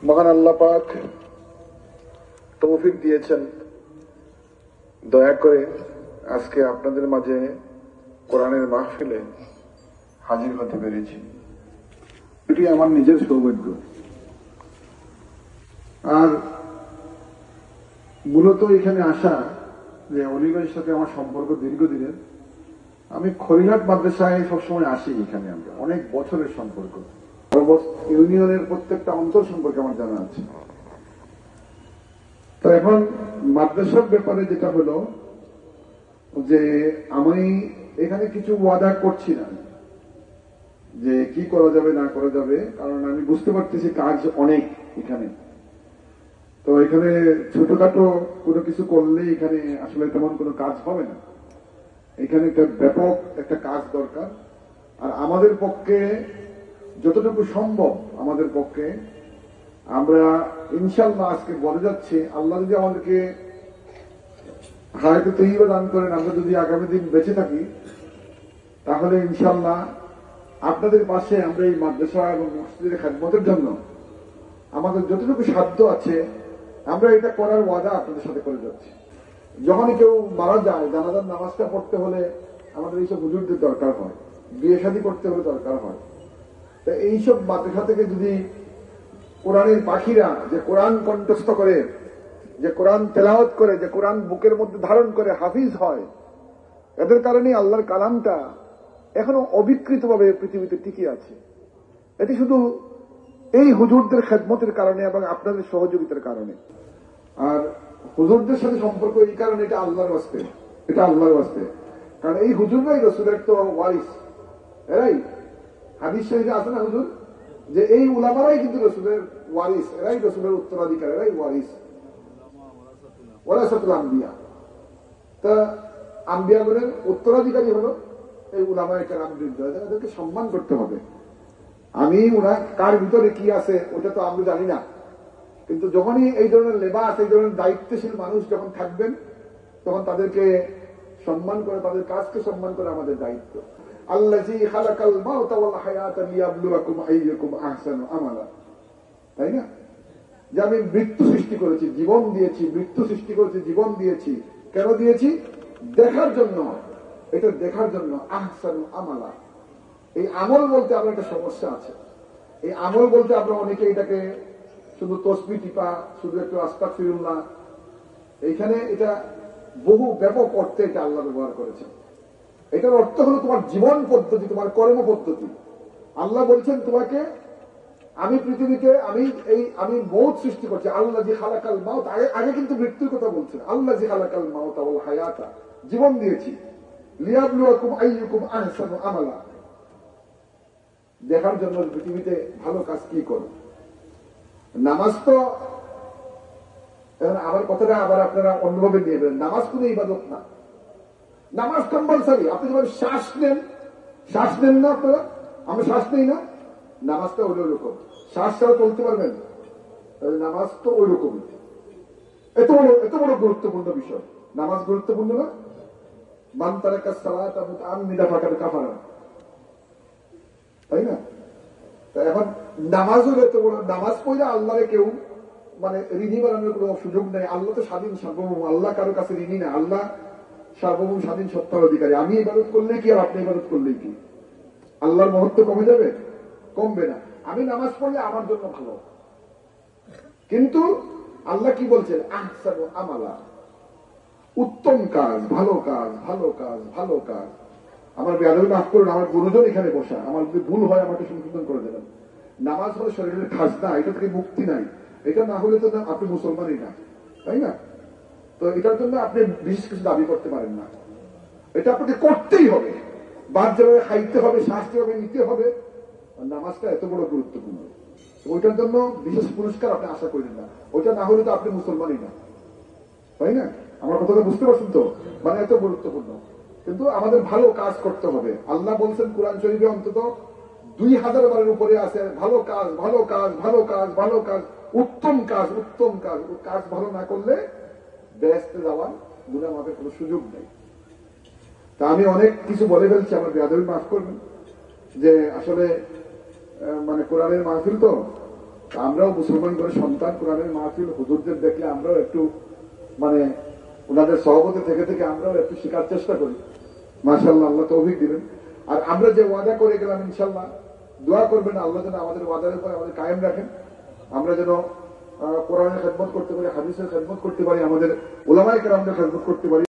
মহান আল্লাহ পাক তৌফিক দিয়েছেন, দয়া করে আজকে আপনাদের মাঝে কোরআনের মাহফিলে হাজির হতে পেরেছি। এটি আমার নিজের সৌভাগ্য। আর মূলত এখানে আসা যে অলিগঞ্জের সাথে আমার সম্পর্ক দীর্ঘদিনের। আমি খলিলহাট মাদ্রাসায় সবসময় আসি। এখানে আমরা অনেক বছরের সম্পর্ক, ইউনিয়নের প্রত্যেকটা অঞ্চল সম্পর্কে আমার জানা আছে। তো এখন মাদ্রাসার ব্যাপারে যেটা হলো যে আমি এখানে কিছু ওয়াদা করছি না যে কি করা যাবে না করা যাবে, কারণ আমি বুঝতে পারতেছি কাজ অনেক এখানে। তো এখানে ছোটখাটো কোনো কিছু করলে এখানে আসলে তেমন কোনো কাজ হবে না। এখানে একটা ব্যাপক একটা কাজ দরকার। আর আমাদের পক্ষে যতটুকু সম্ভব, আমাদের পক্ষে আমরা ইনশাল্লাহ আজকে বলে যাচ্ছি, আল্লাহ যদি আমাদেরকে হায়াতে তৈবা দান করেন, আমরা যদি আগামী দিন বেঁচে থাকি, তাহলে ইনশাল্লাহ আপনাদের পাশে আমরা এই মাদ্রাসা এবং মসজিদের খেদমতের জন্য আমাদের যতটুকু সাধ্য আছে আমরা এটা করার ওয়াদা আপনাদের সাথে করে যাচ্ছি। যখনই কেউ মারা যায়, জানাজার নামাজটা পড়তে হলে আমাদের এইসব হুজুরদের দরকার হয়, বিয়ে শাদী করতে হলে দরকার হয়। তো এইসব মাদ্রাসা থেকে যদি কোরআনের পাখিরা যে কোরআন কণ্ঠস্থ করে, যে কোরআন তেলাওয়াত করে, যে কোরআন বুকের মধ্যে ধারণ করে হাফিজ হয়, এদের কারণে আল্লাহর কালামটা এখনো অবিকৃতভাবে পৃথিবীতে টিকে আছে। এটি শুধু এই হুজুরদের খেদমতের কারণে এবং আপনাদের সহযোগিতার কারণে। আর হুজুরদের সাথে সম্পর্ক এই কারণে, এটা আল্লাহর ওয়াস্তে, এটা আল্লাহর ওয়াস্তে। কারণ এই হুজুররাই রসুলের তো ওয়ারিস, এরাই হাদিস শরীফে আছে না হুজুর, যে এই উলামারাই কিন্তু রসুলের ওয়ারিস, এরাই রসুলের উত্তরাধিকার, এরাই ওয়ারিস, ওয়ারাসাতুল আম্বিয়া। তা আম্বিয়াগণের উত্তরাধিকারী হলো এই উলামায়ে কেরাম, এদেরকে সম্মান করতে হবে। আমি ওনার কার ভিতরে কি আছে ওটা তো আমরা জানি না, কিন্তু যখনই এই ধরনের লেবাস, এই ধরনের দায়িত্বশীল মানুষ যখন থাকবেন, তখন তাদেরকে সম্মান করে, তাদের কাজকে সম্মান করে আমাদের দায়িত্ব। আল্লাযী খালাকাল মাউতা ওয়াল হায়াতা লিয়াবলুয়াকুম আইয়ুকুম আহসানু আমালা। তাই না? যে আমি মৃত্যু সৃষ্টি করেছি, জীবন দিয়েছি, মৃত্যু সৃষ্টি করেছি, জীবন দিয়েছি। কেন দিয়েছি? দেখার জন্য, এটা দেখার জন্য। আহসানু আমালা, এই আমল বলতে আমার একটা সমস্যা আছে। এই আমল বলতে আমরা অনেকে এটাকে শুধু তসবিহ টিপা, শুধু একটু আস্তাগফিরুল্লাহ, এইখানে এটা বহু ব্যাপক অর্থে এটা আল্লাহ ব্যবহার করেছেন। এটার অর্থ হলো তোমার জীবন পদ্ধতি, তোমার কর্ম পদ্ধতি। আল্লাহ বলছেন তোমাকে আমি পৃথিবীতে আমি মৌত সৃষ্টি করছি। আল্লাযী খালাকাল মাউত, আগে কিন্তু মৃত্যুর কথা বলছেন। আল্লাযী খালাকাল মাউতা ওয়াল হায়াতা, জীবন দিয়েছি। লিয়াবলুয়াকুম আইয়ুকুম আহসানু আমালা, দেখার জন্য পৃথিবীতে ভালো কাজ কি করো। নামাজ তো আবার কথাটা আবার আপনারা অন্যভাবে নিয়ে নেবেন, নামাজ কোনো ইবাদত না, নামাজ কম্পালসারি। আপনি যখন শ্বাস নেন না, আপনারা আমরা শ্বাস নেই না, নামাজটা ওই রকম। শ্বাস ছাড়া চলতে পারবেন, নামাজ তো ওই রকমই। এত বড় গুরুত্বপূর্ণ বিষয় নামাজ, গুরুত্বপূর্ণ না? মান তারাকা সালাতা মুতাআম্মিদান ফাকাদ কাফারা, তাই না? এখন নামাজ হলে এত বড়, নামাজ পড়লে আল্লাহরে কেউ মানে ঋণী বানানোর কোনো সুযোগ নেই। আল্লাহ তো স্বাধীন সার্বভৌম, আল্লাহ কারো কাছে ঋণী না। আল্লাহ সার্বভৌম, স্বাধীন, সত্তার অধিকারী। আমি ইবাদত করলে কি আর আপনি ইবাদত করলেই কি আল্লাহর মহত্ব কমে যাবে? কমবে না। আমি নামাজ পড়লে আমার জন্য ভালো, কিন্তু আল্লাহ কি বলছেন? আহসানু আমালা, উত্তম কাজ, ভালো কাজ, ভালো কাজ, ভালো কাজ। আমার বেয়াদবি মাফ করুন, আমার গুরুজন এখানে বসা, আমার যদি ভুল হয় আমাকে সংশোধন করে দেবেন। নামাজ হলো শরীরের খাজনা, এটা থেকে মুক্তি নাই। এটা না হলে তো আপনি মুসলমানই না, তাই না? তো এটার জন্য আপনি বিশেষ কিছু দাবি করতে পারেন না, এটা আপনাকে করতেই হবে। বাদ যেভাবে খাইতে হবে, শ্বাস যেভাবে নিতে হবে, নামাজটা এত বড় গুরুত্বপূর্ণ। ওইটার জন্য বিশেষ পুরস্কার আপনি আশা করেন না। ওইটা না হলে তো আপনি মুসলমানই না, তাই না? আমার কথাটা বুঝতে পারছেন তো? মানে এত গুরুত্বপূর্ণ। কিন্তু আমাদের ভালো কাজ করতে হবে। আল্লাহ বলছেন কোরআন শরীফে অন্তত 2000 বারের উপরে আছে ভালো কাজ, ভালো কাজ, ভালো কাজ, ভালো কাজ, উত্তম কাজ, উত্তম কাজ। কাজ ভালো না করলে বেহেশতে যাওয়ার, গুনাহ মাফের কোনো সুযোগ নেই। তা আমি অনেক কিছু বলে ফেলছি, আমার বেয়াদবি মাফ করবেন। যে আসলে মানে কোরআনের মাহফিল তো আমরাও মুসলমান করে সন্তান কোরআনের মাহফিল হুজুরদের দেখলে আমরাও একটু মানে ওনাদের সহবতে থেকে থেকে আমরাও একটু শেখার চেষ্টা করি। মাশাআল্লাহ, আল্লাহ তৌফিক দিবেন। আর আমরা যে ওয়াদা করে গেলাম ইনশাআল্লাহ দোয়া করবেন আল্লাহ যেন আমাদের ওয়াদার উপর আমাদের কায়েম রাখেন। আমরা যেন কোরআনের খেদমত করতে পারি, হাদিসের খেদমত করতে পারি, আমাদের উলামায়ে কেরামদের খেদমত করতে পারি।